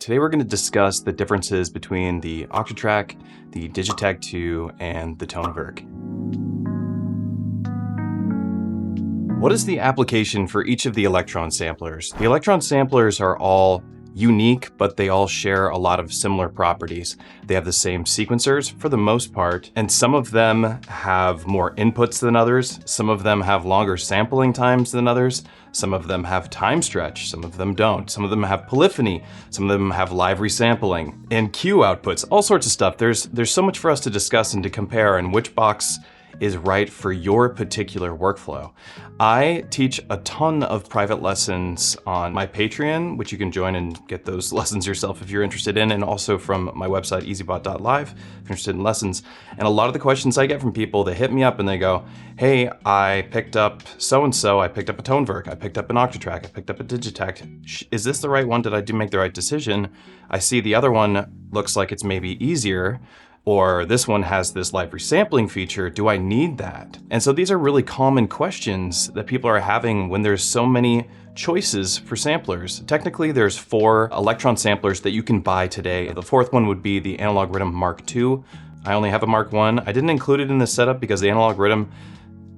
Today we're going to discuss the differences between the Octatrack, the Digitakt 2, and the Tonewerk. What is the application for each of the Elektron samplers? The Elektron samplers are all unique, but they all share a lot of similar properties. They have the same sequencers for the most part, and some of them have more inputs than others. Some of them have longer sampling times than others. Some of them have time stretch, some of them don't. Some of them have polyphony, some of them have live resampling, and Q outputs, all sorts of stuff. There's so much for us to discuss and to compare, and which box is right for your particular workflow. I teach a ton of private lessons on my Patreon, which you can join and get those lessons yourself if you're interested in, and also from my website, EZBOT.live, if you're interested in lessons. And a lot of the questions I get from people, they hit me up and they go, hey, I picked up so-and-so, I picked up a Tonewerk, I picked up an Octatrack, I picked up a Digitakt. Is this the right one? Did I make the right decision? I see the other one looks like it's maybe easier, or this one has this live resampling feature, do I need that? And so these are really common questions that people are having when there's so many choices for samplers. Technically, there's 4 Elektron samplers that you can buy today. The 4th one would be the Analog Rhythm Mark II. I only have a Mark I. I didn't include it in the setup because the Analog Rhythm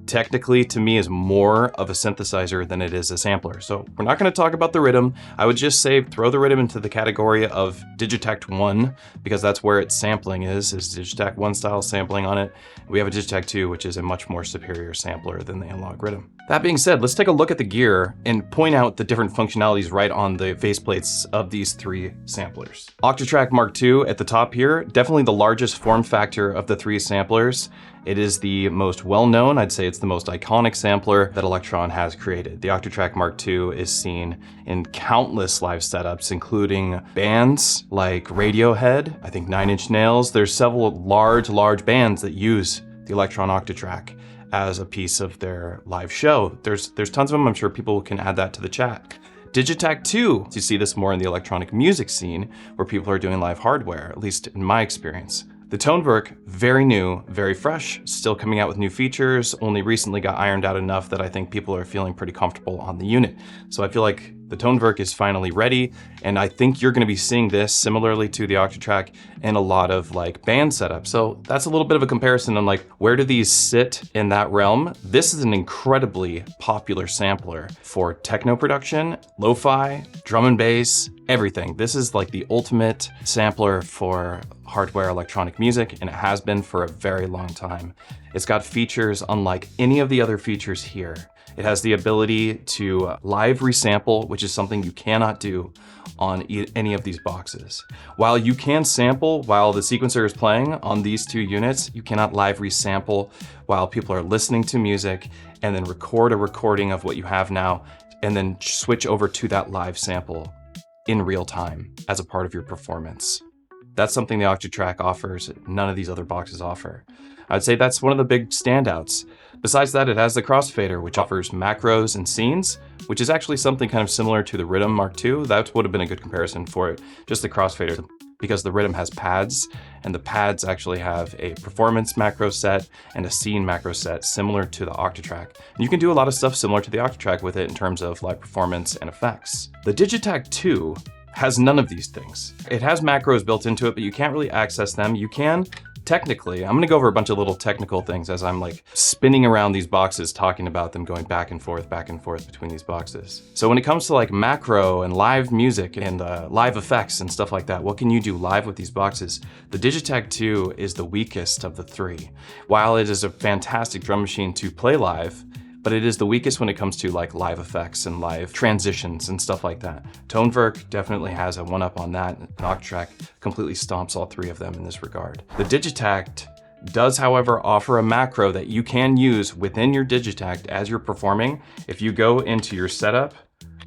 technically, to me, is more of a synthesizer than it is a sampler. So we're not going to talk about the rhythm. I would just say throw the rhythm into the category of Digitakt 1, because that's where its sampling is Digitakt 1 style sampling on it. We have a Digitakt 2, which is a much more superior sampler than the Analog Rhythm. That being said, let's take a look at the gear and point out the different functionalities right on the faceplates of these 3 samplers. Octatrack Mark II at the top here, definitely the largest form factor of the 3 samplers. It is the most well-known, I'd say it's the most iconic sampler that Elektron has created. The Octatrack Mark II is seen in countless live setups, including bands like Radiohead, I think 9 Inch Nails. There's several large bands that use the Elektron Octatrack as a piece of their live show. There's tons of them. I'm sure people can add that to the chat. Digitakt 2, you see this more in the electronic music scene where people are doing live hardware, at least in my experience. The Tonewerk, very new, very fresh, still coming out with new features, only recently got ironed out enough that I think people are feeling pretty comfortable on the unit. So I feel like the Tonewerk is finally ready, and I think you're gonna be seeing this similarly to the Octatrack in a lot of like band setups. So that's a little bit of a comparison on like, where do these sit in that realm? This is an incredibly popular sampler for techno production, lo-fi, drum and bass, everything. This is like the ultimate sampler for hardware electronic music, and it has been for a very long time. It's got features unlike any of the other features here. It has the ability to live resample, which is something you cannot do on any of these boxes. While you can sample while the sequencer is playing on these 2 units, you cannot live resample while people are listening to music and then record a recording of what you have now and then switch over to that live sample in real time as a part of your performance. That's something the Octatrack offers, none of these other boxes offer. I'd say that's one of the big standouts. Besides that, it has the crossfader, which offers macros and scenes, which is actually something kind of similar to the Rhythm Mark II. That would have been a good comparison for it, just the crossfader, because the Rhythm has pads, and the pads actually have a performance macro set and a scene macro set similar to the Octatrack. And you can do a lot of stuff similar to the Octatrack with it in terms of live performance and effects. The Digitakt 2 has none of these things. It has macros built into it, but you can't really access them. You can, technically, I'm gonna go over a bunch of little technical things as I'm like spinning around these boxes, talking about them, going back and forth between these boxes. So when it comes to like macro and live music and live effects and stuff like that, what can you do live with these boxes? The Digitakt 2 is the weakest of the 3. While it is a fantastic drum machine to play live, but it is the weakest when it comes to like live effects and live transitions and stuff like that. Tonewerk definitely has a 1-up on that, and Octatrack completely stomps all 3 of them in this regard. The Digitakt does, however, offer a macro that you can use within your Digitakt as you're performing. If you go into your setup,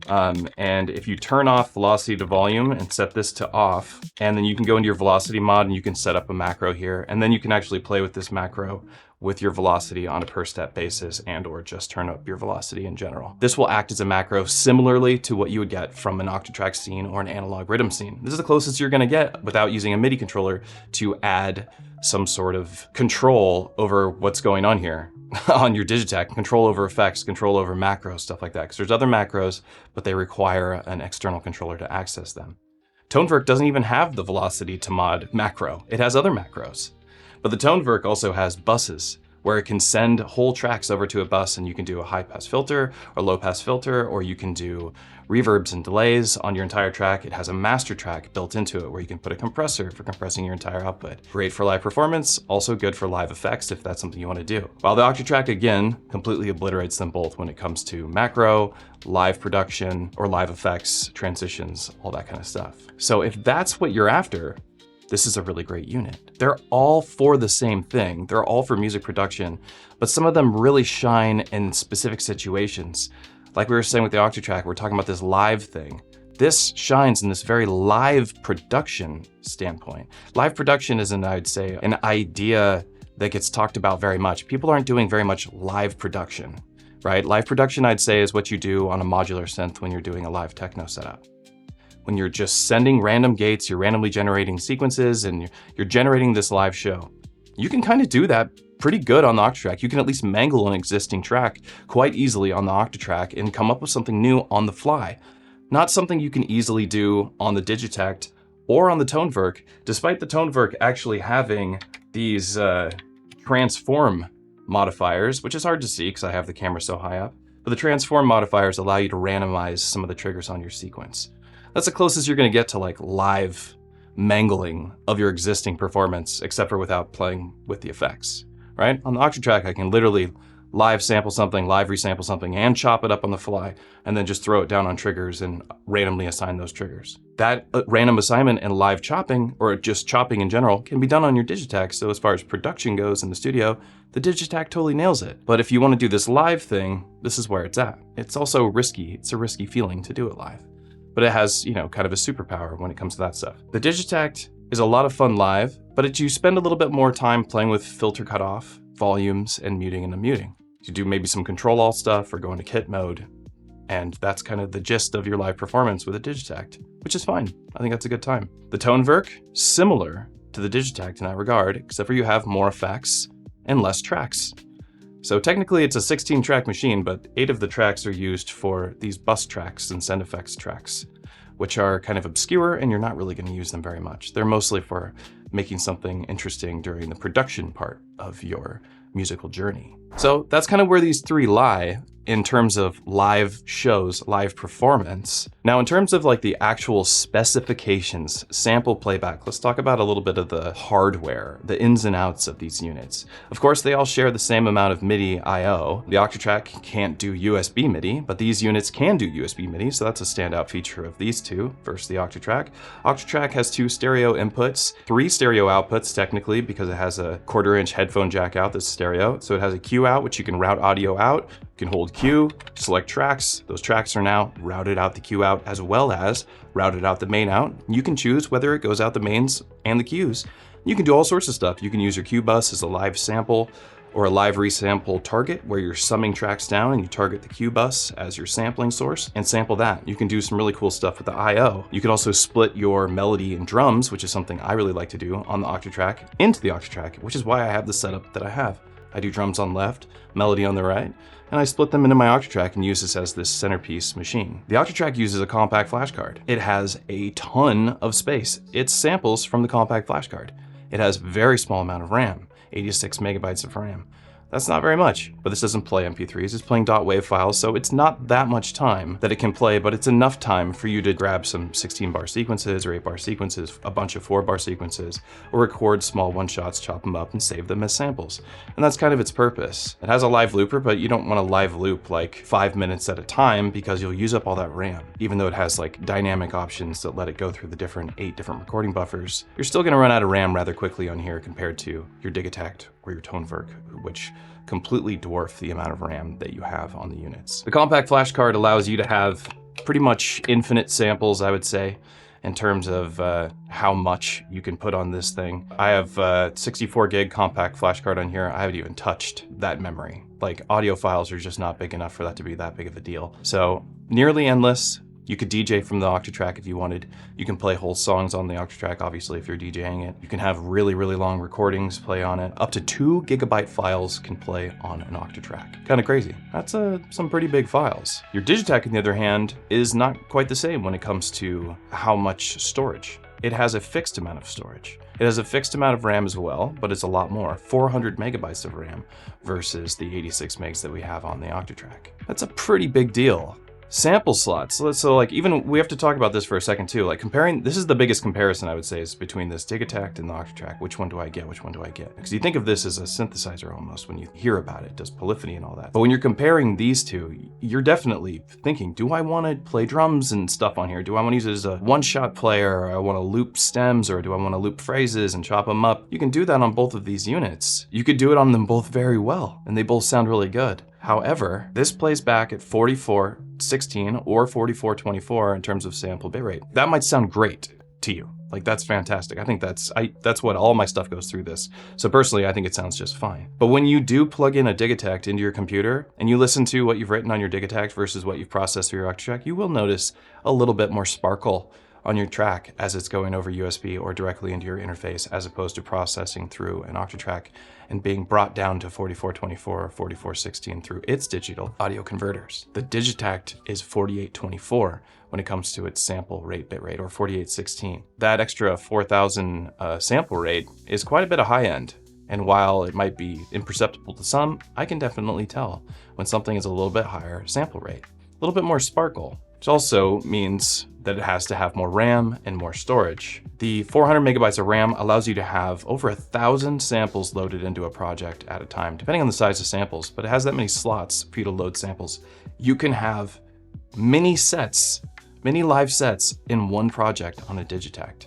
and if you turn off velocity to volume and set this to off, and then you can go into your velocity mod and you can set up a macro here, and then you can actually play with this macro with your velocity on a per step basis and or just turn up your velocity in general. This will act as a macro similarly to what you would get from an Octatrack scene or an analog rhythm scene. This is the closest you're gonna get without using a MIDI controller to add some sort of control over what's going on here. on your Digitakt, control over effects, control over macros, stuff like that. Because there's other macros, but they require an external controller to access them. ToneVerk doesn't even have the velocity to mod macro. It has other macros. But the ToneVerk also has buses, where it can send whole tracks over to a bus, and you can do a high pass filter or low pass filter, or you can do reverbs and delays on your entire track. It has a master track built into it where you can put a compressor for compressing your entire output. Great for live performance, also good for live effects if that's something you want to do. While the Octatrack, again, completely obliterates them both when it comes to macro, live production, or live effects, transitions, all that kind of stuff. So if that's what you're after, this is a really great unit. They're all for the same thing. They're all for music production, but some of them really shine in specific situations. Like we were saying with the Octatrack, we're talking about this live thing. This shines in this very live production standpoint. Live production isn't, I'd say, an idea that gets talked about very much. People aren't doing very much live production, right? Live production, I'd say, is what you do on a modular synth when you're doing a live techno setup. When you're just sending random gates, you're randomly generating sequences, and you're generating this live show. You can kind of do that pretty good on the Octatrack. You can at least mangle an existing track quite easily on the Octatrack and come up with something new on the fly. Not something you can easily do on the Digitakt or on the ToneVerk, despite the ToneVerk actually having these transform modifiers, which is hard to see because I have the camera so high up. But the transform modifiers allow you to randomize some of the triggers on your sequence. That's the closest you're going to get to like live mangling of your existing performance, except for without playing with the effects, right? On the Octatrack, I can literally live sample something, live resample something, and chop it up on the fly, and then just throw it down on triggers and randomly assign those triggers. That random assignment and live chopping, or just chopping in general, can be done on your Digitakt. So as far as production goes in the studio, the Digitakt totally nails it. But if you want to do this live thing, this is where it's at. It's also risky. It's a risky feeling to do it live. But it has, you know, kind of a superpower when it comes to that stuff. The Digitakt is a lot of fun live, but you spend a little bit more time playing with filter cutoff, volumes, and muting and unmuting. You do maybe some control alt stuff or go into kit mode, and that's kind of the gist of your live performance with a Digitakt, which is fine. I think that's a good time. The ToneVerk, similar to the Digitakt in that regard, except for you have more effects and less tracks. So technically it's a 16-track machine, but 8 of the tracks are used for these bus tracks and send effects tracks, which are kind of obscure and you're not really going to use them very much. They're mostly for making something interesting during the production part of your musical journey. So that's kind of where these three lie in terms of live shows, live performance. Now, in terms of like the actual specifications, sample playback, let's talk about a little bit of the hardware, the ins and outs of these units. Of course, they all share the same amount of MIDI I/O. The Octatrack can't do USB MIDI, but these units can do USB MIDI, so that's a standout feature of these two versus the Octatrack. Octatrack has 2 stereo inputs, 3 stereo outputs technically, because it has a 1/4-inch headphone jack out that's stereo. So it has a Q out, which you can route audio out. You can hold Q, select tracks. Those tracks are now routed out the Q out as well as routed out the main out. You can choose whether it goes out the mains and the Qs. You can do all sorts of stuff. You can use your Q bus as a live sample or a live resample target where you're summing tracks down and you target the Q bus as your sampling source and sample that. You can do some really cool stuff with the I/O. You can also split your melody and drums, which is something I really like to do on the Octatrack, into the Octatrack, which is why I have the setup that I have. I do drums on left, melody on the right, and I split them into my Octatrack and use this as this centerpiece machine. The Octatrack uses a compact flash card. It has a ton of space. It samples from the compact flash card. It has very small amount of RAM, 86 megabytes of RAM. That's not very much, but this doesn't play MP3s, it's playing .wav files, so it's not that much time that it can play, but it's enough time for you to grab some 16-bar sequences or 8-bar sequences, a bunch of 4-bar sequences, or record small one-shots, chop them up, and save them as samples. And that's kind of its purpose. It has a live looper, but you don't want to live loop like 5 minutes at a time because you'll use up all that RAM. Even though it has like dynamic options that let it go through the 8 different recording buffers, you're still going to run out of RAM rather quickly on here compared to your Digitakt or your ToneVerk, which completely dwarf the amount of RAM that you have on the units. The compact flash card allows you to have pretty much infinite samples, I would say, in terms of how much you can put on this thing. I have 64 gig compact flash card on here. I haven't even touched that memory. Like, audio files are just not big enough for that to be that big of a deal. So nearly endless, You could DJ from the Octatrack if you wanted. You can play whole songs on the Octatrack, obviously, if you're DJing it. You can have really, really long recordings play on it. Up to 2 GB files can play on an Octatrack. Kind of crazy. That's some pretty big files. Your Digitakt, on the other hand, is not quite the same when it comes to how much storage. It has a fixed amount of storage. It has a fixed amount of RAM as well, but it's a lot more, 400 megabytes of RAM versus the 86 megs that we have on the Octatrack. That's a pretty big deal. Sample slots. So like, even we have to talk about this for a second too. Like comparing, this is the biggest comparison I would say is between this Digitakt and the Octatrack. Which one do I get? Which one do I get? Because you think of this as a synthesizer almost when you hear about it. It does polyphony and all that. But when you're comparing these two, you're definitely thinking, do I want to play drums and stuff on here? Do I want to use it as a one-shot player? Or I want to loop stems, or do I want to loop phrases and chop them up? You can do that on both of these units. You could do it on them both very well, and they both sound really good. However, this plays back at 4416 or 4424 in terms of sample bitrate. That might sound great to you. Like, that's fantastic. I think that's what all my stuff goes through this. So personally, I think it sounds just fine. But when you do plug in a Digitakt into your computer and you listen to what you've written on your Digitakt versus what you've processed through your Octatrack, you will notice a little bit more sparkle on your track as it's going over USB or directly into your interface, as opposed to processing through an Octatrack and being brought down to 4424 or 4416 through its digital audio converters. The Digitakt is 4824 when it comes to its sample rate bitrate, or 4816. That extra 4000 sample rate is quite a bit of high end. And while it might be imperceptible to some, I can definitely tell when something is a little bit higher sample rate, a little bit more sparkle, which also means that it has to have more RAM and more storage. The 400 megabytes of RAM allows you to have over 1,000 samples loaded into a project at a time, depending on the size of samples, but it has that many slots for you to load samples. You can have mini live sets in one project on a Digitakt.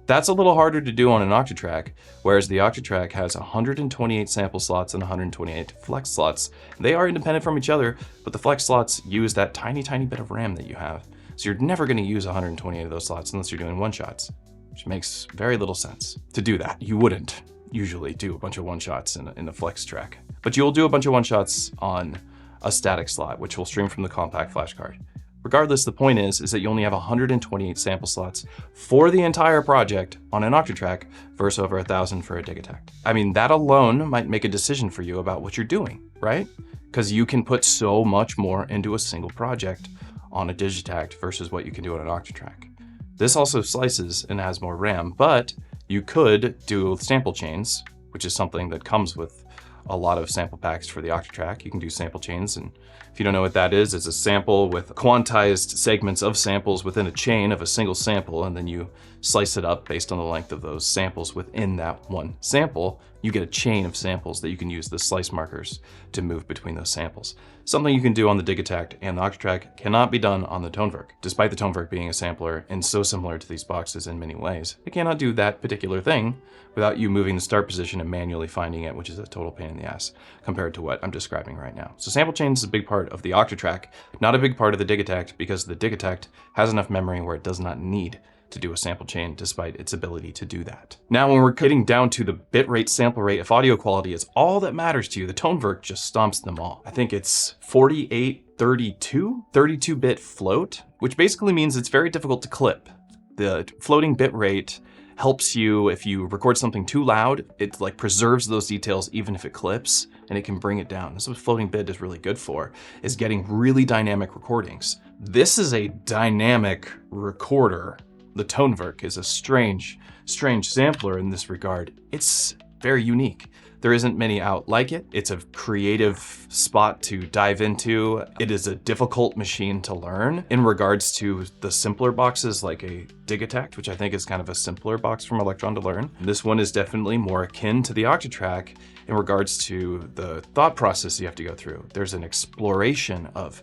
That's a little harder to do on an Octatrack, whereas the Octatrack has 128 sample slots and 128 flex slots. They are independent from each other, but the flex slots use that tiny, tiny bit of RAM that you have. So you're never going to use 128 of those slots unless you're doing one-shots, which makes very little sense. To do that, you wouldn't usually do a bunch of one-shots in a flex track, but you'll do a bunch of one-shots on a static slot, which will stream from the compact flash card. Regardless, the point is that you only have 128 sample slots for the entire project on an Octatrack versus over 1,000 for a Digitakt. I mean, that alone might make a decision for you about what you're doing, right? Because you can put so much more into a single project on a Digitakt versus what you can do on an Octatrack. This also slices and has more RAM, but you could do sample chains, which is something that comes with a lot of sample packs for the Octatrack. You can do sample chains, and if you don't know what that is, it's a sample with quantized segments of samples within a chain of a single sample, and then you slice it up based on the length of those samples within that one sample. You get a chain of samples that you can use the slice markers to move between those samples. Something you can do on the Digitakt and the Octatrack cannot be done on the Tonewerk. Despite the Tonewerk being a sampler and so similar to these boxes in many ways, it cannot do that particular thing without you moving the start position and manually finding it, which is a total pain in the ass compared to what I'm describing right now. So sample chains is a big part of the Octatrack, not a big part of the Digitakt, because the Digitakt has enough memory where it does not need to do a sample chain despite its ability to do that. Now, when we're getting down to the bitrate, sample rate, if audio quality is all that matters to you, the Tonewerk just stomps them all. I think it's 32-bit float, which basically means it's very difficult to clip. The floating bitrate helps you if you record something too loud, it like preserves those details even if it clips, and it can bring it down. This is what floating bit is really good for, is getting really dynamic recordings. This is a dynamic recorder. The Tonewerk is a strange sampler in this regard. It's very unique. There isn't many out like it. It's a creative spot to dive into. It is a difficult machine to learn in regards to the simpler boxes like a Digitakt, which I think is kind of a simpler box from Elektron to learn. This one is definitely more akin to the Octatrack in regards to the thought process you have to go through. There's an exploration of,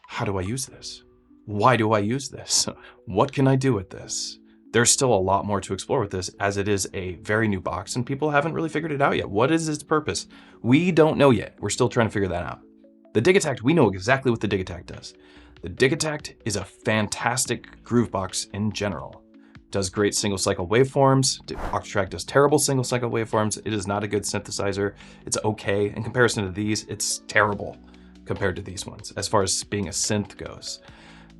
how do I use this? Why do I use this? What can I do with this? There's still a lot more to explore with this, as it is a very new box and people haven't really figured it out yet. What is its purpose? We don't know yet. We're still trying to figure that out. The Digitakt, we know exactly what the Digitakt does. The Digitakt is a fantastic groove box in general. It does great single cycle waveforms. Octatrack does terrible single cycle waveforms. It is not a good synthesizer. It's okay. In comparison to these, it's terrible compared to these ones as far as being a synth goes.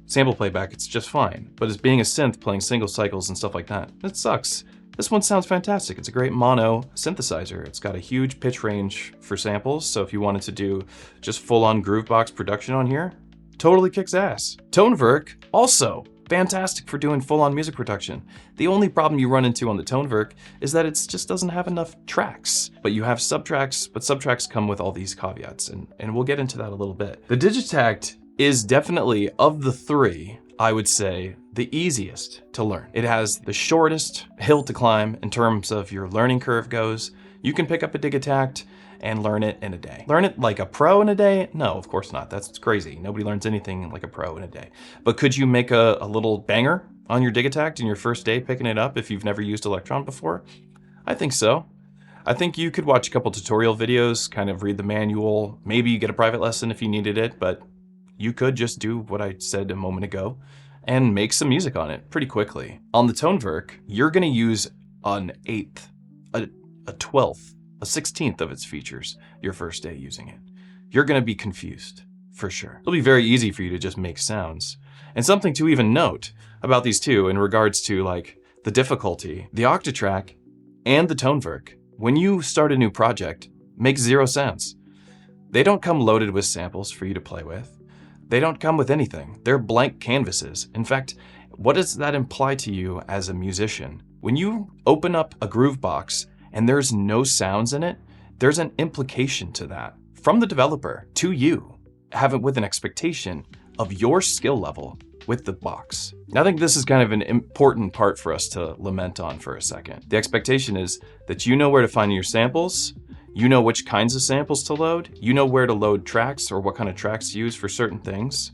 sample playback, it's just fine. But as being a synth playing single cycles and stuff like that, it sucks. This one sounds fantastic. It's a great mono synthesizer. It's got a huge pitch range for samples, so if you wanted to do just full-on groovebox production on here, totally kicks ass. Toneverk, also fantastic for doing full-on music production. The only problem you run into on the Toneverk is that it just doesn't have enough tracks. But you have subtracks, but subtracks come with all these caveats, and we'll get into that a little bit. The Digitact is definitely, of the three, I would say, the easiest to learn. It has the shortest hill to climb in terms of your learning curve goes. You can pick up a Digitact and learn it in a day. Learn it like a pro in a day? No, of course not. That's crazy. Nobody learns anything like a pro in a day. But could you make a little banger on your Digitact in your first day picking it up if you've never used Elektron before? I think so. I think you could watch a couple tutorial videos, kind of read the manual. Maybe you get a private lesson if you needed it, but you could just do what I said a moment ago and make some music on it pretty quickly. On the Toneverk, you're gonna use an eighth, a 12th, a 16th of its features your first day using it. You're gonna be confused, for sure. It'll be very easy for you to just make sounds. And something to even note about these two in regards to like the difficulty, the Octatrack and the Toneverk, when you start a new project, make 0 sounds. They don't come loaded with samples for you to play with. They don't come with anything. They're blank canvases. In fact, what does that imply to you as a musician? When you open up a groove box and there's no sounds in it, there's an implication to that from the developer to you, with an expectation of your skill level with the box. Now, I think this is kind of an important part for us to lament on for a second. The expectation is that you know where to find your samples, you know which kinds of samples to load, you know where to load tracks or what kind of tracks to use for certain things,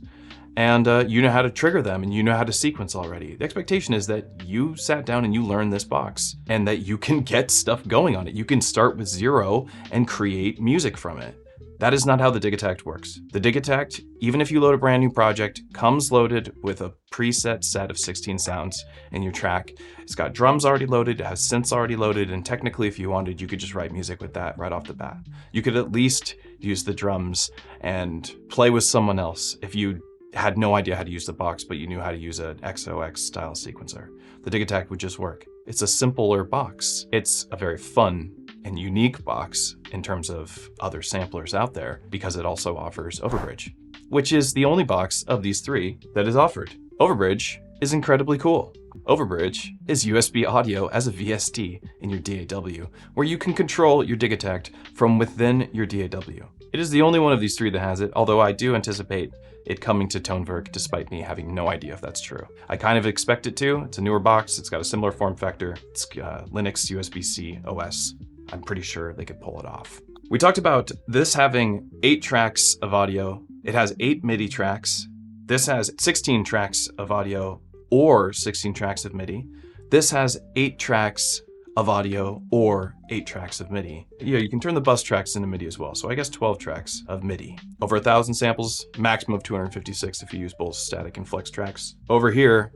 and you know how to trigger them and you know how to sequence already. The expectation is that you sat down and you learned this box and that you can get stuff going on it. You can start with 0 and create music from it. That is not how the Digitact works. The Digitact, even if you load a brand new project, comes loaded with a preset set of 16 sounds in your track. It's got drums already loaded, it has synths already loaded, and technically if you wanted, you could just write music with that right off the bat. You could at least use the drums and play with someone else if you had no idea how to use the box, but you knew how to use an XOX style sequencer. The Digitact would just work. It's a simpler box. It's a very fun and unique box in terms of other samplers out there because it also offers Overbridge, which is the only box of these three that is offered. Overbridge is incredibly cool. Overbridge is USB audio as a VST in your DAW, where you can control your Digitact from within your DAW. It is the only one of these three that has it, although I do anticipate it coming to Toneverk despite me having no idea if that's true. I kind of expect it to. It's a newer box. It's got a similar form factor. It's Linux USB-C OS. I'm pretty sure they could pull it off. We talked about this having 8 tracks of audio. It has 8 MIDI tracks. This has 16 tracks of audio or 16 tracks of MIDI. This has 8 tracks of audio or 8 tracks of MIDI. Yeah, you can turn the bus tracks into MIDI as well. So I guess 12 tracks of MIDI. Over 1,000 samples, maximum of 256 if you use both static and flex tracks. Over here,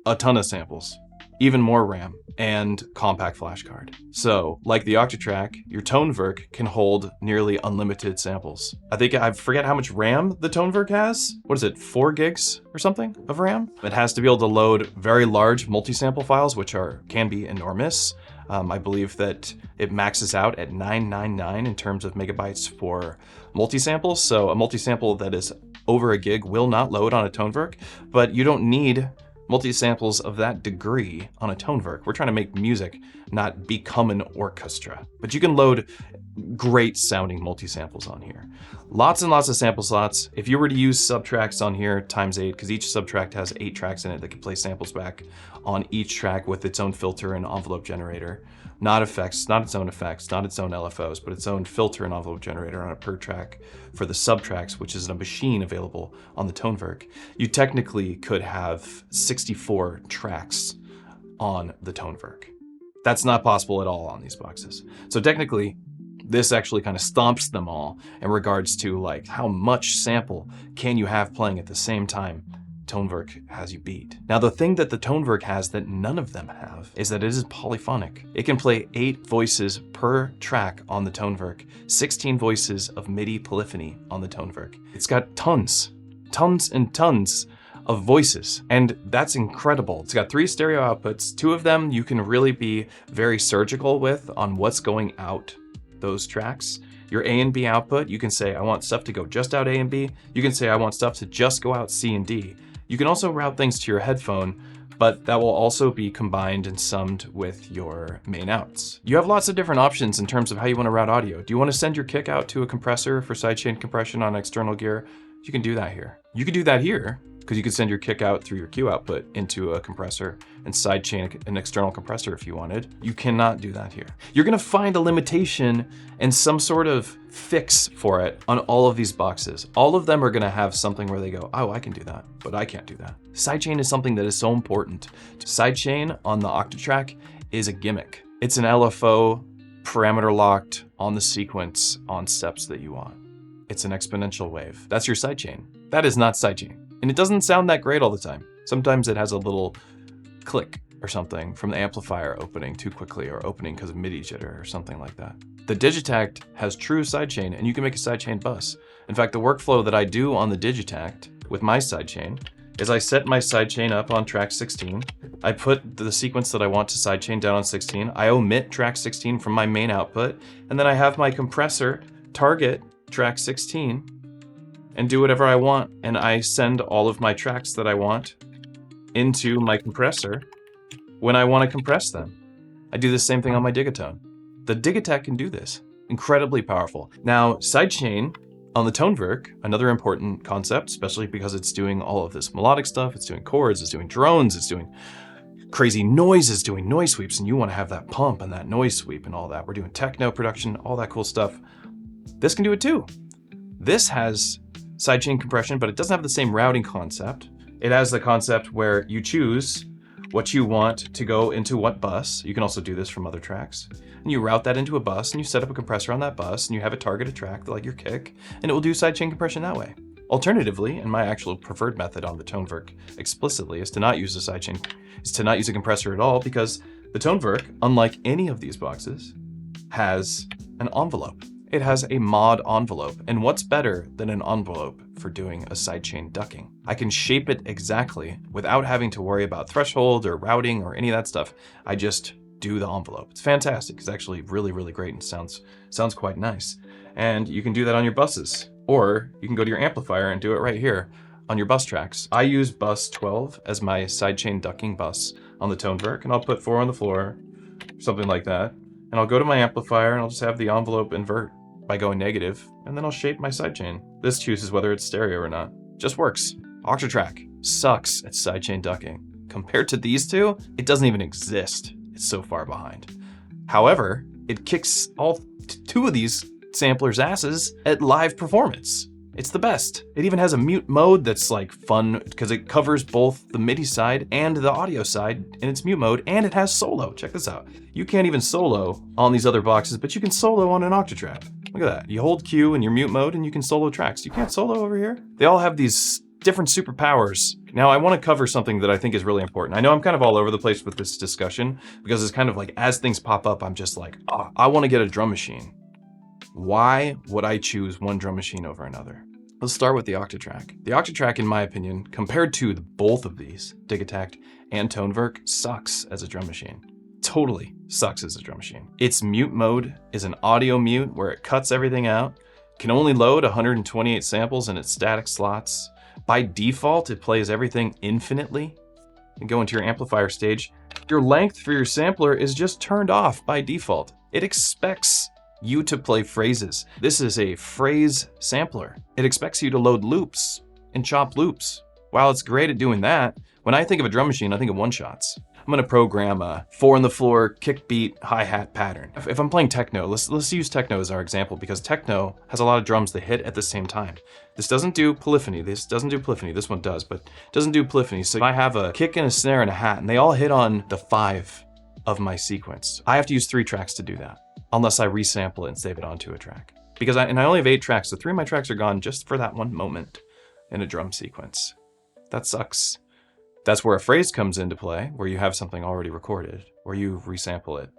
a ton of samples. Even more RAM, and compact flash card. So, like the Octatrack, your Toneverk can hold nearly unlimited samples. I forget how much RAM the Toneverk has. What is it, 4 gigs or something of RAM? It has to be able to load very large multi-sample files, which can be enormous. I believe that it maxes out at 999 in terms of megabytes for multi-samples. So a multi-sample that is over a gig will not load on a Toneverk, but you don't need multi-samples of that degree on a Toneverk. We're trying to make music, not become an orchestra. But you can load great sounding multi-samples on here. Lots and lots of sample slots. If you were to use subtracks on here times 8, because each subtract has 8 tracks in it that can play samples back on each track with its own filter and envelope generator. Not effects, not its own effects, not its own LFOs, but its own filter and envelope generator on a per track for the subtracks, which is a machine available on the Toneverk. You technically could have 64 tracks on the Toneverk. That's not possible at all on these boxes. So technically, this actually kind of stomps them all in regards to like how much sample can you have playing at the same time. Toneverk has you beat. Now, the thing that the Toneverk has that none of them have is that it is polyphonic. It can play 8 voices per track on the Toneverk, 16 voices of MIDI polyphony on the Toneverk. It's got tons and tons of voices, and that's incredible. It's got 3 stereo outputs. 2 of them you can really be very surgical with on what's going out those tracks. Your A and B output, you can say, I want stuff to go just out A and B. You can say, I want stuff to just go out C and D. You can also route things to your headphone, but that will also be combined and summed with your main outs. You have lots of different options in terms of how you want to route audio. Do you want to send your kick out to a compressor for sidechain compression on external gear? You can do that here. You can do that here, because you could send your kick out through your Q output into a compressor and sidechain an external compressor if you wanted. You cannot do that here. You're gonna find a limitation and some sort of fix for it on all of these boxes. All of them are gonna have something where they go, oh, I can do that, but I can't do that. Sidechain is something that is so important. Sidechain on the Octatrack is a gimmick. It's an LFO, parameter locked on the sequence on steps that you want. It's an exponential wave. That's your sidechain. That is not sidechain. And it doesn't sound that great all the time. Sometimes it has a little click or something from the amplifier opening too quickly or opening because of MIDI jitter or something like that. The Digitact has true sidechain, and you can make a sidechain bus. In fact, the workflow that I do on the Digitact with my sidechain is I set my sidechain up on track 16. I put the sequence that I want to sidechain down on 16. I omit track 16 from my main output, and then I have my compressor target track 16 and do whatever I want, and I send all of my tracks that I want into my compressor when I want to compress them. I do the same thing on my Digatone. The Digitact can do this. Incredibly powerful. Now, sidechain on the Tonewerk, another important concept, especially because it's doing all of this melodic stuff, it's doing chords, it's doing drones, it's doing crazy noises, doing noise sweeps, and you want to have that pump and that noise sweep and all that. We're doing techno production, all that cool stuff. This can do it too. This has sidechain compression, but it doesn't have the same routing concept. It has the concept where you choose what you want to go into what bus. You can also do this from other tracks. And you route that into a bus, and you set up a compressor on that bus, and you have a targeted track like your kick, and it will do sidechain compression that way. Alternatively, and my actual preferred method on the Tonewerk explicitly is to not use a sidechain, is to not use a compressor at all, because the Tonewerk, unlike any of these boxes, has an envelope. It has a mod envelope, and what's better than an envelope for doing a sidechain ducking? I can shape it exactly without having to worry about threshold or routing or any of that stuff. I just do the envelope. It's fantastic. It's actually really, really great and sounds quite nice. And you can do that on your buses, or you can go to your amplifier and do it right here on your bus tracks. I use bus 12 as my sidechain ducking bus on the Tonewerk, and I'll put 4 on the floor, something like that. And I'll go to my amplifier and I'll just have the envelope invert by going negative, and then I'll shape my sidechain. This chooses whether it's stereo or not. Just works. Octatrack sucks at sidechain ducking. Compared to these two, it doesn't even exist. It's so far behind. However, it kicks all 2 of these samplers' asses at live performance. It's the best. It even has a mute mode that's like fun because it covers both the MIDI side and the audio side in its mute mode, and it has solo. Check this out. You can't even solo on these other boxes, but you can solo on an Octatrack. Look at that. You hold Q in your mute mode and you can solo tracks. You can't solo over here. They all have these different superpowers. Now, I want to cover something that I think is really important. I know I'm kind of all over the place with this discussion because it's kind of like as things pop up, I'm just like, oh, I want to get a drum machine. Why would I choose one drum machine over another? Let's start with the Octatrack. The Octatrack, in my opinion, compared to both of these, Digitact and Tonewerk, sucks as a drum machine. Totally sucks as a drum machine. Its mute mode is an audio mute where it cuts everything out, can only load 128 samples in its static slots. By default, it plays everything infinitely. And go into your amplifier stage. Your length for your sampler is just turned off by default. It expects you to play phrases. This is a phrase sampler. It expects you to load loops and chop loops. While it's great at doing that, when I think of a drum machine, I think of one-shots. I'm gonna program a 4 on the floor kick beat hi-hat pattern. If I'm playing techno, let's use techno as our example because techno has a lot of drums that hit at the same time. This doesn't do polyphony. This one does, but it doesn't do polyphony. So if I have a kick and a snare and a hat and they all hit on the 5 of my sequence, I have to use 3 tracks to do that, unless I resample it and save it onto a track. Because I only have 8 tracks, so 3 of my tracks are gone just for that one moment in a drum sequence. That sucks. That's where a phrase comes into play, where you have something already recorded, where you resample it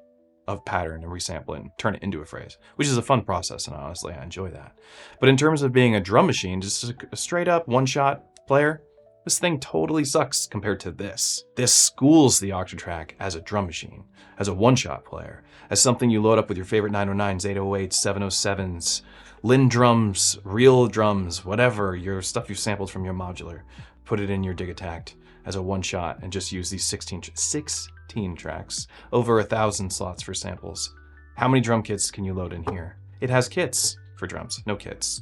of pattern and resample it and turn it into a phrase, which is a fun process, and honestly, I enjoy that. But in terms of being a drum machine, just a straight up one-shot player, This thing totally sucks compared to this. This schools the Octatrack as a drum machine, as a one-shot player, as something you load up with your favorite 909s, 808s, 707s, Linn drums, real drums, whatever, your stuff you sampled from your modular. Put it in your Digitact as a one-shot and just use these 16 tracks, over 1,000 slots for samples. How many drum kits can you load in here? It has kits for drums, no kits.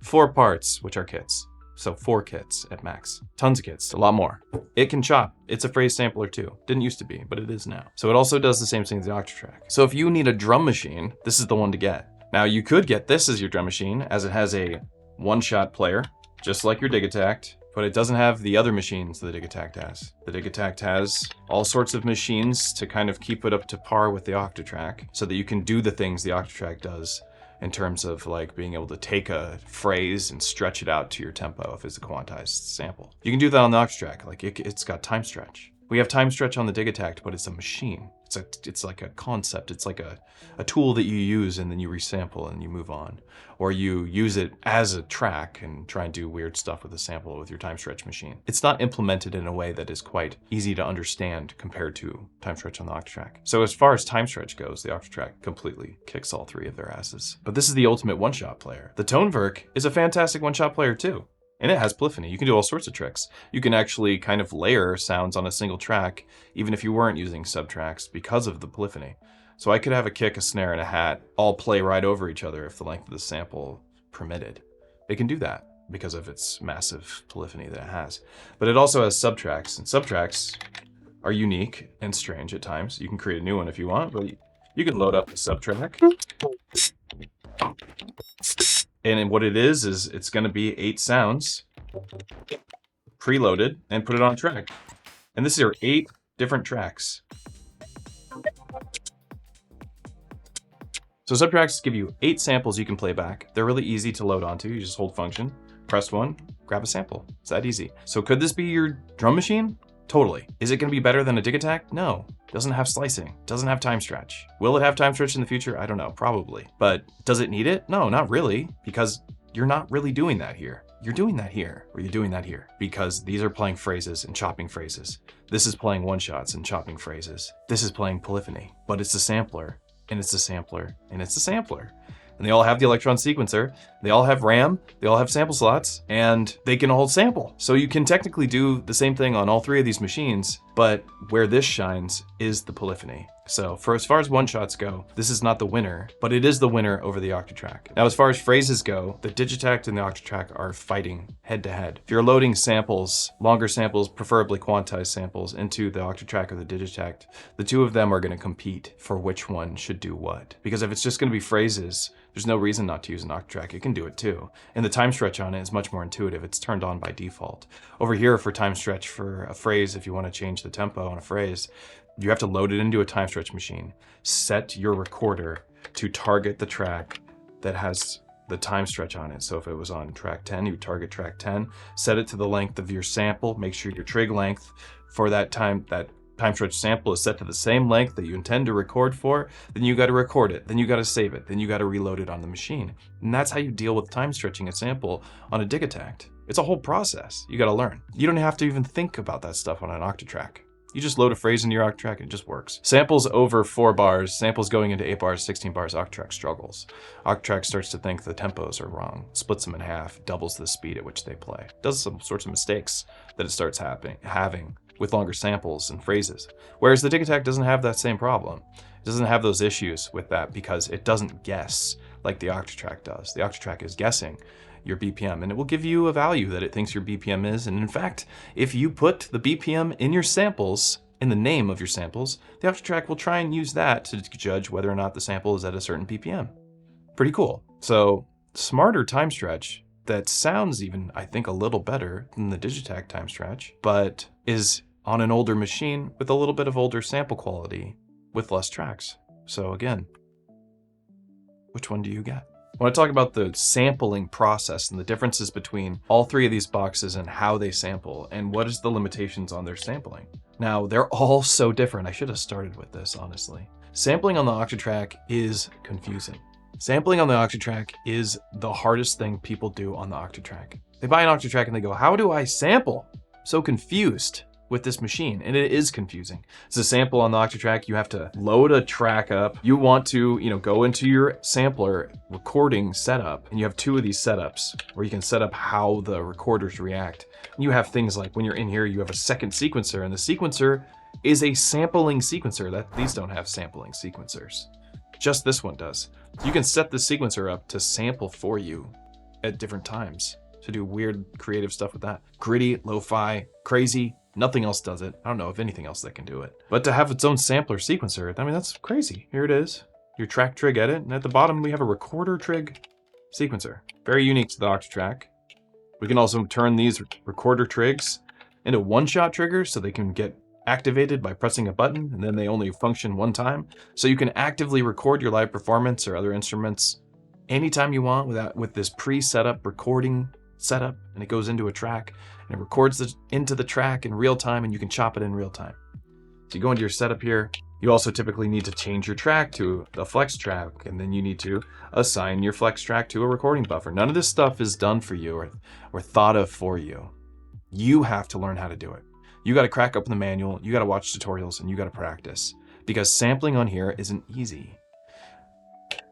4 parts, which are kits. So 4 kits at max. Tons of kits, a lot more. It can chop. It's a phrase sampler too. Didn't used to be, but it is now. So it also does the same thing as the Octatrack. So if you need a drum machine, this is the one to get. Now you could get this as your drum machine, as it has a one-shot player, just like your Digitact, but it doesn't have the other machines the Digitact has. The Digitact has all sorts of machines to kind of keep it up to par with the Octatrack, so that you can do the things the Octatrack does in terms of like being able to take a phrase and stretch it out to your tempo if it's a quantized sample. You can do that on the Octatrack, like it's got time stretch. We have time stretch on the Digitact, but it's a machine. It's like a concept. It's like a tool that you use and then you resample and you move on. Or you use it as a track and try and do weird stuff with a sample with your time stretch machine. It's not implemented in a way that is quite easy to understand compared to time stretch on the Octatrack. So as far as time stretch goes, the Octatrack completely kicks all 3 of their asses. But this is the ultimate one-shot player. The Toneverk is a fantastic one-shot player too. And it has polyphony. You can do all sorts of tricks. You can actually kind of layer sounds on a single track, even if you weren't using subtracks, because of the polyphony. So I could have a kick, a snare, and a hat all play right over each other if the length of the sample permitted. It can do that because of its massive polyphony that it has. But it also has subtracks, and subtracks are unique and strange at times. You can create a new one if you want, but you can load up a subtrack. And what it is it's going to be 8 sounds preloaded and put it on track. And this is your 8 different tracks. So subtracks give you 8 samples you can play back. They're really easy to load onto. You just hold function, press 1, grab a sample. It's that easy. So could this be your drum machine? Totally. Is it going to be better than a Digitact? No. Doesn't have slicing. Doesn't have time stretch. Will it have time stretch in the future? I don't know. Probably. But does it need it? No, not really. Because you're not really doing that here. You're doing that here, or you're doing that here. Because these are playing phrases and chopping phrases. This is playing one-shots and chopping phrases. This is playing polyphony. But it's a sampler, and it's a sampler, and it's a sampler. And they all have the Elektron sequencer, they all have RAM, they all have sample slots, and they can all sample. So you can technically do the same thing on all 3 of these machines, but where this shines is the polyphony. So for as far as one-shots go, this is not the winner, but it is the winner over the Octatrack. Now as far as phrases go, the Digitact and the Octatrack are fighting head-to-head. If you're loading samples, longer samples, preferably quantized samples, into the Octatrack or the Digitact, the 2 of them are going to compete for which one should do what. Because if it's just going to be phrases, there's no reason not to use an Octatrack. It can do it too. And the time stretch on it is much more intuitive. It's turned on by default. Over here for time stretch for a phrase, if you want to change the tempo on a phrase, you have to load it into a time stretch machine. Set your recorder to target the track that has the time stretch on it. So if it was on track 10, you target track 10, set it to the length of your sample, make sure your trig length for that time stretch sample is set to the same length that you intend to record for, then you got to record it, then you got to save it, then you got to reload it on the machine. And that's how you deal with time stretching a sample on a Digitact. It's a whole process you got to learn. You don't have to even think about that stuff on an Octatrack. You just load a phrase into your Octatrack and it just works. Samples over 4 bars, samples going into 8 bars, 16 bars, Octatrack struggles. Octatrack starts to think the tempos are wrong, splits them in half, doubles the speed at which they play. Does some sorts of mistakes that it starts having with longer samples and phrases. Whereas the Digitact doesn't have that same problem. It doesn't have those issues with that because it doesn't guess like the Octatrack does. The Octatrack is guessing your BPM, and it will give you a value that it thinks your BPM is. And in fact, if you put the BPM in your samples, in the name of your samples, the Octatrack will try and use that to judge whether or not the sample is at a certain BPM. Pretty cool. So smarter time stretch that sounds even, I think, a little better than the Digitact time stretch, but is on an older machine with a little bit of older sample quality with less tracks. So again, which one do you get? I want to talk about the sampling process and the differences between all 3 of these boxes and how they sample and what is the limitations on their sampling. Now, they're all so different. I should have started with this, honestly. Sampling on the Octatrack is confusing. Sampling on the Octatrack is the hardest thing people do on the Octatrack. They buy an Octatrack and they go, how do I sample? so confused with this machine, and it is confusing. It's a sample on the Octatrack. You have to load a track up. You want to, go into your sampler recording setup, and you have 2 of these setups where you can set up how the recorders react. And you have things like when you're in here, you have a second sequencer, and the sequencer is a sampling sequencer. These don't have sampling sequencers. Just this one does. You can set the sequencer up to sample for you at different times to do weird creative stuff with that. Gritty, lo-fi, crazy. Nothing else does it. I don't know of anything else that can do it. But to have its own sampler sequencer, I mean, that's crazy. Here it is, your track trig edit. And at the bottom, we have a recorder trig sequencer. Very unique to the Octatrack. We can also turn these recorder trigs into one-shot triggers so they can get activated by pressing a button, and then they only function one time. So you can actively record your live performance or other instruments anytime you want with this pre-setup recording setup, and it goes into a track and it records into the track in real time, and you can chop it in real time. So you go into your setup here. You also typically need to change your track to a flex track, and then you need to assign your flex track to a recording buffer. None of this stuff is done for you or thought of for you. You have to learn how to do it. You got to crack open the manual, you got to watch tutorials, and you got to practice, because sampling on here isn't easy.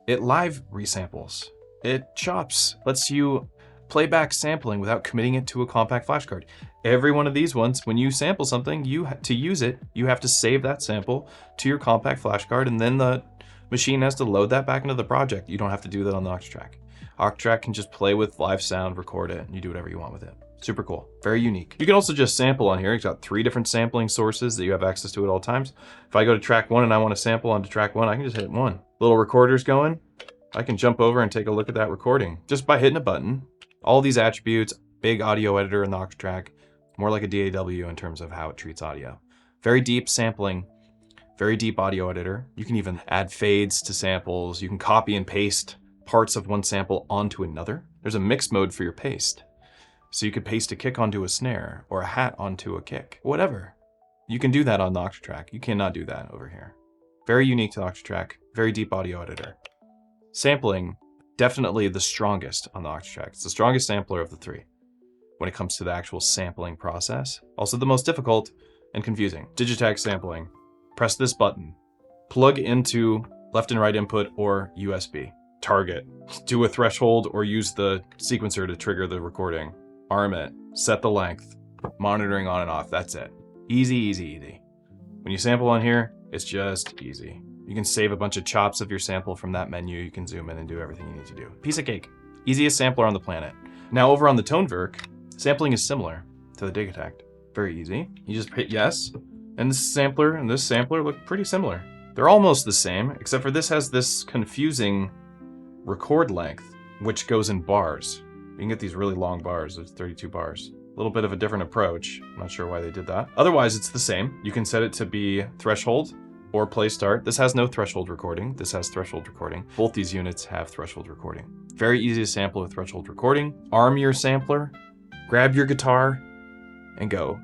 It live resamples. It chops, lets you playback sampling without committing it to a compact flash card. Every one of these ones, when you sample something, to use it, you have to save that sample to your compact flash card, and then the machine has to load that back into the project. You don't have to do that on the Octatrack. Octatrack can just play with live sound, record it, and you do whatever you want with it. Super cool, very unique. You can also just sample on here. It's got 3 different sampling sources that you have access to at all times. If I go to track 1 and I want to sample onto track 1, I can just hit 1. Little recorder's going. I can jump over and take a look at that recording just by hitting a button. All these attributes, big audio editor in the Octatrack, more like a DAW in terms of how it treats audio. Very deep sampling, very deep audio editor. You can even add fades to samples. You can copy and paste parts of one sample onto another. There's a mix mode for your paste. So you could paste a kick onto a snare or a hat onto a kick, whatever. You can do that on the Octatrack. You cannot do that over here. Very unique to the Octatrack, very deep audio editor. Sampling, definitely the strongest on the Octatrack. It's the strongest sampler of the 3 when it comes to the actual sampling process. Also the most difficult and confusing. Digitag sampling. Press this button. Plug into left and right input or USB. Target. Do a threshold or use the sequencer to trigger the recording. Arm it, set the length, monitoring on and off, that's it. Easy, easy, easy. When you sample on here, it's just easy. You can save a bunch of chops of your sample from that menu. You can zoom in and do everything you need to do. Piece of cake. Easiest sampler on the planet. Now over on the ToneVerk, sampling is similar to the Digitakt. Very easy. You just hit yes, and this sampler and this sampler look pretty similar. They're almost the same, except for this has this confusing record length, which goes in bars. You can get these really long bars. There's 32 bars. A little bit of a different approach. I'm not sure why they did that. Otherwise, it's the same. You can set it to be threshold or play start. This has no threshold recording. This has threshold recording. Both these units have threshold recording. Very easy to sample with threshold recording. Arm your sampler, grab your guitar, and go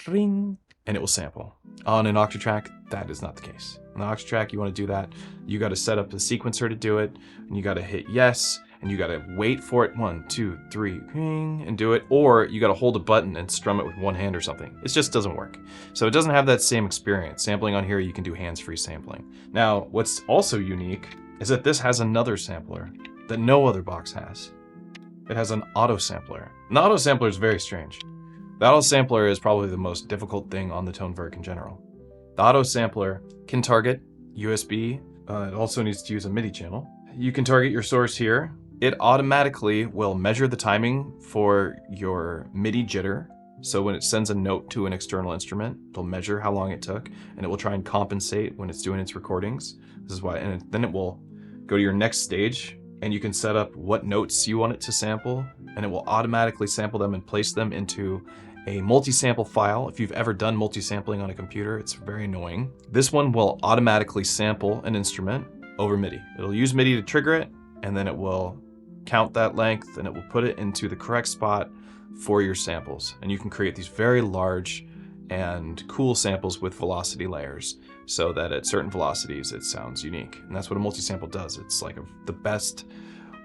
ring, and it will sample. On an Octatrack, that is not the case. On the Octatrack, you want to do that, you got to set up the sequencer to do it, and you got to hit yes, and you got to wait for it 1, 2, 3, ring, and do it, or you got to hold a button and strum it with one hand or something. It just doesn't work. So it doesn't have that same experience. Sampling on here, you can do hands-free sampling. Now, what's also unique is that this has another sampler that no other box has. It has an auto sampler. And the auto sampler is very strange. The auto sampler is probably the most difficult thing on the ToneVerk in general. The auto sampler can target USB. It also needs to use a MIDI channel. You can target your source here. It automatically will measure the timing for your MIDI jitter. So when it sends a note to an external instrument, it'll measure how long it took, and it will try and compensate when it's doing its recordings. This is why, and then it will go to your next stage, and you can set up what notes you want it to sample, and it will automatically sample them and place them into a multi-sample file. If you've ever done multi-sampling on a computer, it's very annoying. This one will automatically sample an instrument over MIDI. It'll use MIDI to trigger it, and then it will count that length, and it will put it into the correct spot for your samples. And you can create these very large and cool samples with velocity layers so that at certain velocities it sounds unique. And that's what a multi-sample does. It's like the best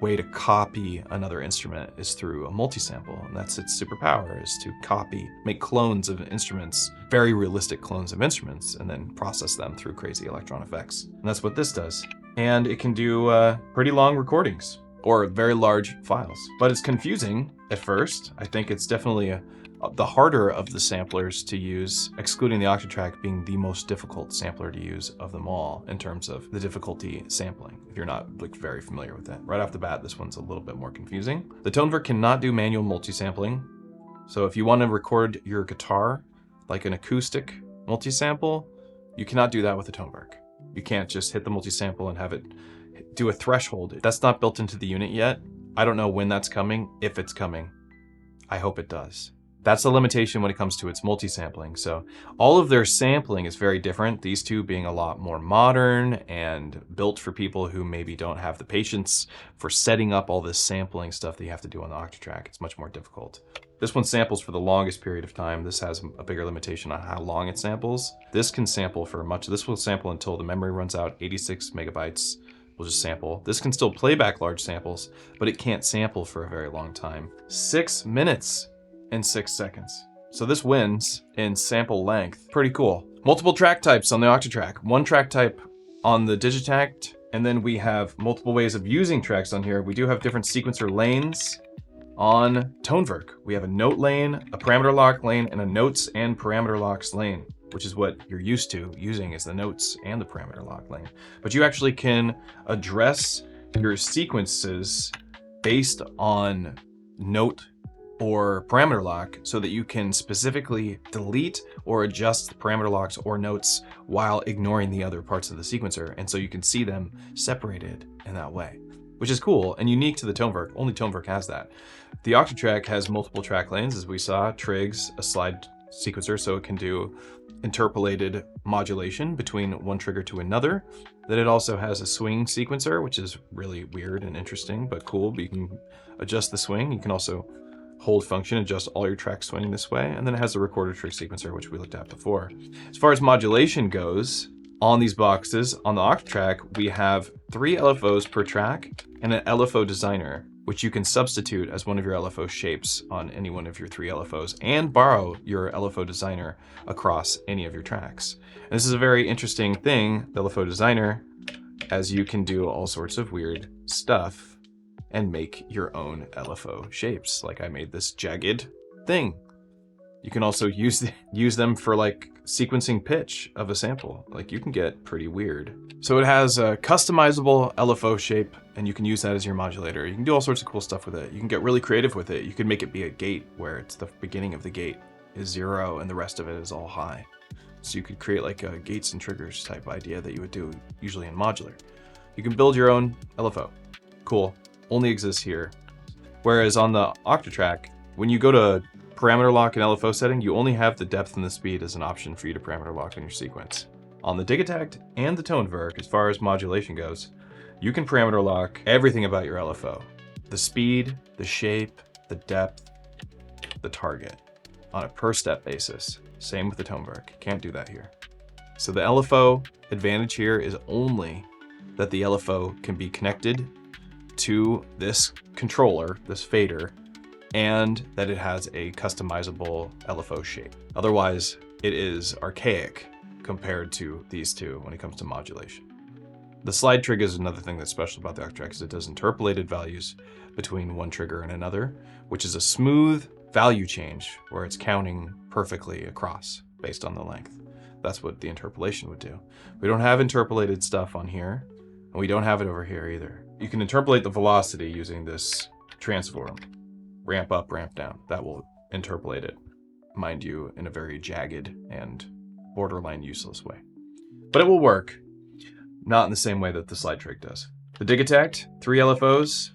way to copy another instrument is through a multisample, and that's its superpower, is to copy, make clones of instruments, very realistic clones of instruments, and then process them through crazy electron effects. And that's what this does. And it can do pretty long recordings or very large files. But it's confusing at first. I think it's definitely the harder of the samplers to use, excluding the Octatrack being the most difficult sampler to use of them all in terms of the difficulty sampling, if you're not like very familiar with that. Right off the bat, this one's a little bit more confusing. The Toneverk cannot do manual multisampling. So if you want to record your guitar like an acoustic multisample, you cannot do that with the Toneverk. You can't just hit the multisample and have it do a threshold. That's not built into the unit yet. I don't know when that's coming, if it's coming. I hope it does. That's a limitation when it comes to its multi-sampling. So all of their sampling is very different, these two being a lot more modern and built for people who maybe don't have the patience for setting up all this sampling stuff that you have to do on the Octatrack. It's much more difficult. This one samples for the longest period of time. This has a bigger limitation on how long it samples. This can sample for this will sample until the memory runs out, 86 megabytes. We'll just sample. This can still play back large samples, but it can't sample for a very long time. 6 minutes and 6 seconds. So this wins in sample length. Pretty cool. Multiple track types on the Octatrack. One track type on the Digitact, and then we have multiple ways of using tracks on here. We do have different sequencer lanes on Toneverk. We have a note lane, a parameter lock lane, and a notes and parameter locks lane, which is what you're used to using is the notes and the parameter lock lane. But you actually can address your sequences based on note or parameter lock so that you can specifically delete or adjust the parameter locks or notes while ignoring the other parts of the sequencer. And so you can see them separated in that way, which is cool and unique to the Toneverk. Only Toneverk has that. The Octatrack has multiple track lanes, as we saw, trigs, a slide sequencer, so it can do interpolated modulation between one trigger to another. Then it also has a swing sequencer, which is really weird and interesting, but cool. But you can adjust the swing. You can also hold function, adjust all your track swing this way. And then it has a recorder trig sequencer, which we looked at before. As far as modulation goes, on these boxes, on the Octatrack, we have 3 LFOs per track and an LFO designer, which you can substitute as one of your LFO shapes on any one of your 3 LFOs and borrow your LFO designer across any of your tracks. And this is a very interesting thing, the LFO designer, as you can do all sorts of weird stuff and make your own LFO shapes. Like I made this jagged thing. You can also use them for like sequencing pitch of a sample. Like you can get pretty weird. So it has a customizable LFO shape and you can use that as your modulator. You can do all sorts of cool stuff with it. You can get really creative with it. You can make it be a gate where it's the beginning of the gate is 0 and the rest of it is all high. So you could create like a gates and triggers type idea that you would do usually in modular. You can build your own LFO. Cool. Only exists here. Whereas on the Octatrack, when you go to parameter lock and LFO setting, you only have the depth and the speed as an option for you to parameter lock on your sequence. On the Digitact and the Toneverk, as far as modulation goes, you can parameter lock everything about your LFO. The speed, the shape, the depth, the target on a per step basis. Same with the Toneverk. Can't do that here. So the LFO advantage here is only that the LFO can be connected to this controller, this fader, and that it has a customizable LFO shape. Otherwise, it is archaic compared to these two when it comes to modulation. The slide trig is another thing that's special about the Octatrack, because it does interpolated values between one trigger and another, which is a smooth value change where it's counting perfectly across based on the length. That's what the interpolation would do. We don't have interpolated stuff on here, and we don't have it over here either. You can interpolate the velocity using this transform. Ramp up, ramp down. That will interpolate it, mind you, in a very jagged and borderline useless way. But it will work, not in the same way that the slide trig does. The Digitact, 3 LFOs,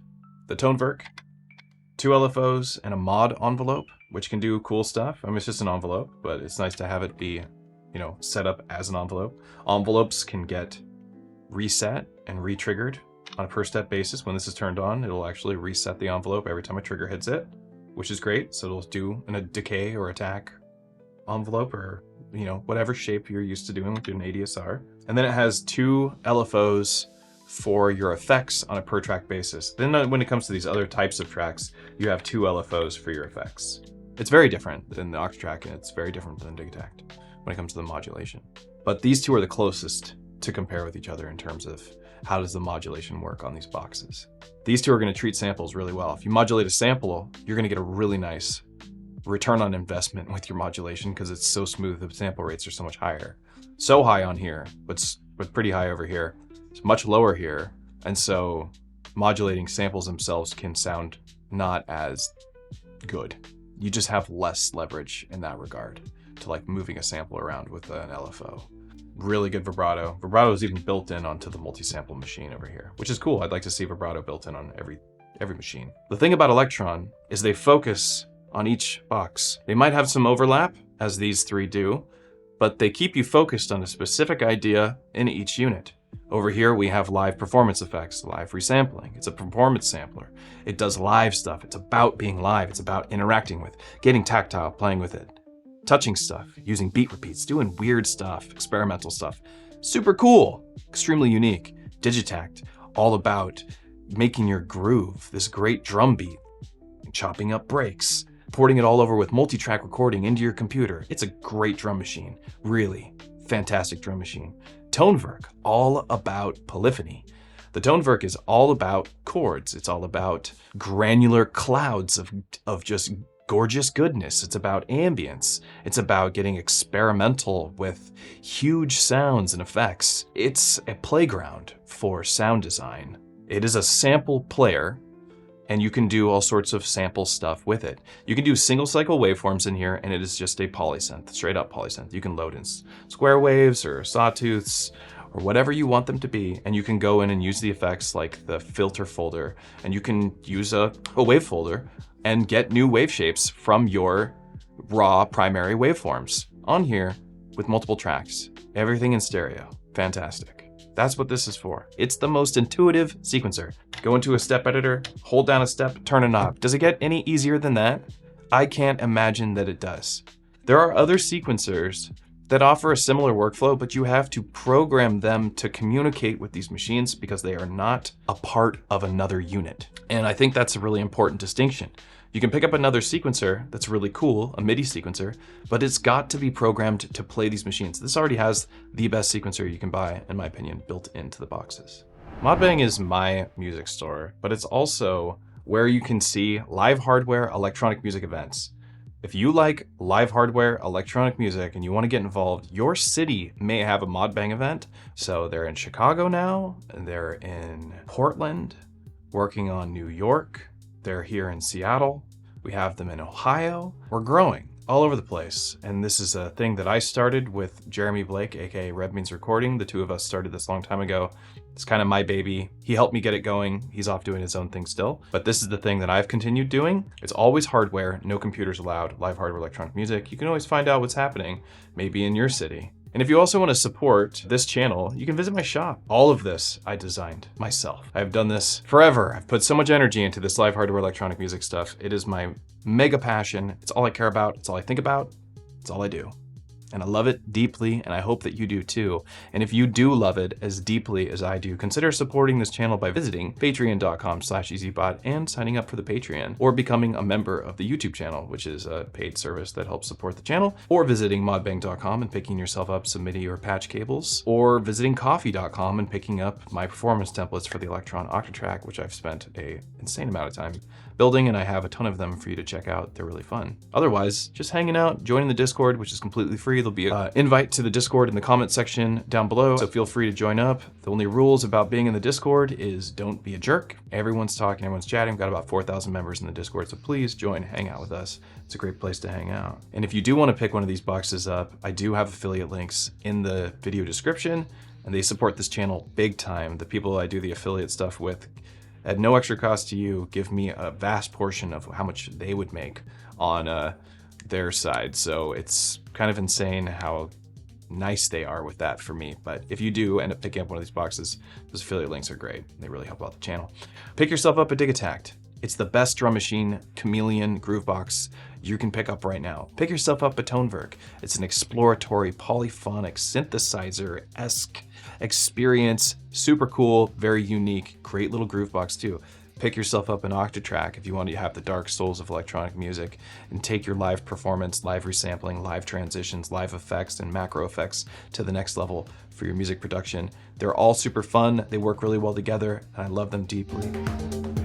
the Toneverk, 2 LFOs, and a mod envelope, which can do cool stuff. I mean, it's just an envelope, but it's nice to have it be, set up as an envelope. Envelopes can get reset and re-triggered on a per step basis. When this is turned on, it'll actually reset the envelope every time a trigger hits it, which is great. So it'll do in a decay or attack envelope, or whatever shape you're used to doing with an ADSR. And then it has 2 LFOs for your effects on a per track basis. Then when it comes to these other types of tracks, you have 2 LFOs for your effects. It's very different than the Octatrack, and it's very different than Digitact when it comes to the modulation. But these two are the closest to compare with each other in terms of how does the modulation work on these boxes. These two are going to treat samples really well. If you modulate a sample, you're going to get a really nice return on investment with your modulation because it's so smooth. The sample rates are so much higher. So high on here, but pretty high over here. It's much lower here. And so modulating samples themselves can sound not as good. You just have less leverage in that regard to like moving a sample around with an LFO. Really good vibrato. Vibrato is even built in onto the multi-sample machine over here, which is cool. I'd like to see vibrato built in on every machine. The thing about Elektron is they focus on each box. They might have some overlap, as these 3 do, but they keep you focused on a specific idea in each unit. Over here, we have live performance effects, live resampling. It's a performance sampler. It does live stuff. It's about being live. It's about interacting with, getting tactile, playing with it, touching stuff, using beat repeats, doing weird stuff, experimental stuff. Super cool, extremely unique. Digitact, all about making your groove, this great drum beat, chopping up breaks, porting it all over with multi-track recording into your computer. It's a great drum machine, really fantastic drum machine. Toneverk, all about polyphony. The Toneverk is all about chords. It's all about granular clouds of just gorgeous goodness. It's about ambience. It's about getting experimental with huge sounds and effects. It's a playground for sound design. It is a sample player, and you can do all sorts of sample stuff with it. You can do single cycle waveforms in here, and it is just a polysynth, straight up polysynth. You can load in square waves or sawtooths or whatever you want them to be, and you can go in and use the effects like the filter folder, and you can use a wave folder and get new wave shapes from your raw primary waveforms on here with multiple tracks. Everything in stereo. Fantastic. That's what this is for. It's the most intuitive sequencer. Go into a step editor, hold down a step, turn a knob. Does it get any easier than that? I can't imagine that it does. There are other sequencers that offer a similar workflow, but you have to program them to communicate with these machines because they are not a part of another unit. And I think that's a really important distinction. You can pick up another sequencer that's really cool, a MIDI sequencer, but it's got to be programmed to play these machines. This already has the best sequencer you can buy, in my opinion, built into the boxes. Modbang is my music store, but it's also where you can see live hardware electronic music events. If you like live hardware electronic music and you want to get involved, your city may have a Modbang event. So they're in Chicago now, and they're in Portland, working on New York. They're here in Seattle. We have them in Ohio. We're growing all over the place. And this is a thing that I started with Jeremy Blake, aka Red Means Recording. The two of us started this a long time ago. It's kind of my baby. He helped me get it going. He's off doing his own thing still. But this is the thing that I've continued doing. It's always hardware, no computers allowed, live hardware electronic music. You can always find out what's happening, maybe in your city. And if you also want to support this channel, you can visit my shop. All of this I designed myself. I've done this forever. I've put so much energy into this live hardware electronic music stuff. It is my mega passion. It's all I care about. It's all I think about. It's all I do. And I love it deeply, and I hope that you do too. And if you do love it as deeply as I do, consider supporting this channel by visiting patreon.com/EZBOT and signing up for the Patreon, or becoming a member of the YouTube channel, which is a paid service that helps support the channel, or visiting modbang.com and picking yourself up some MIDI or patch cables, or visiting coffee.com and picking up my performance templates for the Elektron Octatrack, which I've spent an insane amount of time building, and I have a ton of them for you to check out. They're really fun. Otherwise, just hanging out, joining the Discord, which is completely free. There'll be an invite to the Discord in the comment section down below, so feel free to join up. The only rules about being in the Discord is don't be a jerk. Everyone's talking, everyone's chatting. We've got about 4,000 members in the Discord, so please join, hang out with us. It's a great place to hang out. And if you do want to pick one of these boxes up, I do have affiliate links in the video description, and they support this channel big time. The people I do the affiliate stuff with, at no extra cost to you, give me a vast portion of how much they would make on their side. So it's kind of insane how nice they are with that for me. But if you do end up picking up one of these boxes, those affiliate links are great. They really help out the channel. Pick yourself up a Digitact. It's the best drum machine, chameleon, groove box you can pick up right now. Pick yourself up a Tonewerk. It's an exploratory, polyphonic, synthesizer-esque experience. Super cool, very unique, great little groove box too. Pick yourself up an Octatrack if you want to have the dark souls of electronic music and take your live performance, live resampling, live transitions, live effects, and macro effects to the next level for your music production. They're all super fun, they work really well together, and I love them deeply.